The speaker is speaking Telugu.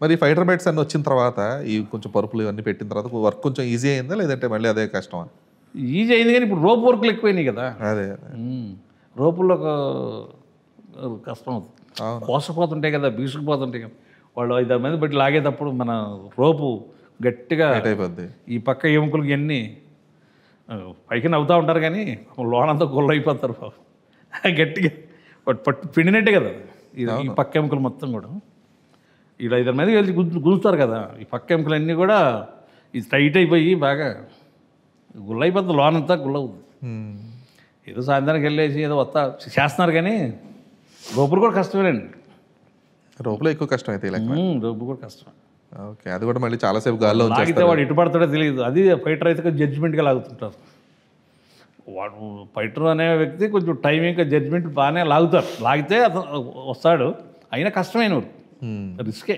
మరి ఫైటర్ బెట్స్ అన్నీ వచ్చిన తర్వాత ఈ కొంచెం పరుపులు ఇవన్నీ పెట్టిన తర్వాత వర్క్ కొంచెం ఈజీ అయిందా లేదంటే మళ్ళీ అదే కష్టమా? ఈజీ అయింది కానీ ఇప్పుడు రోప్ వర్క్లు ఎక్కువైనాయి కదా. అదే రోపుల్లో కష్టం అవుతుంది. అవును. కోసపోతుంటాయి కదా, బీసుకుపోతుంటాయి కదా. వాళ్ళు 5-6 మంది బట్టి లాగేటప్పుడు మన రోపు గట్టిగా అయిపోద్ది. ఈ పక్క ఎముకలకి ఎన్ని పైకి నవ్వుతూ ఉంటారు కానీ లోనంతా గుల్ల అయిపోతారు బాబు. గట్టిగా పట్టు పిండినట్టే కదా ఈ పక్క ఎముకలు మొత్తం కూడా. ఇలా 5 మంది వెళ్ళి గుంజుతారు కదా, ఈ పక్క ఎముకలన్నీ కూడా ఇది టైట్ అయిపోయి బాగా గుల్ల అయిపోతుంది, లోనంతా గుల్ల అవుతుంది. ఏదో సాయంత్రానికి వెళ్ళేసి ఏదో చేస్తున్నారు కానీ రోపులు కూడా కష్టమేనండి. రోపులో ఎక్కువ కష్టం అయితే రోపు కూడా కష్టం. ఓకే, అది కూడా మళ్ళీ చాలాసేపు గాల్లో లాగితే వాడు ఎటు పడతాడో తెలియదు. అది ఫైటర్ అయితే జడ్జిమెంట్గా లాగుతుంటారు. వాడు ఫైటర్ అనే వ్యక్తి కొంచెం టైమింగ్ జడ్జిమెంట్ బాగానే లాగుతారు. లాగితే అతను వస్తాడు, అయినా కష్టమైన రిస్కే.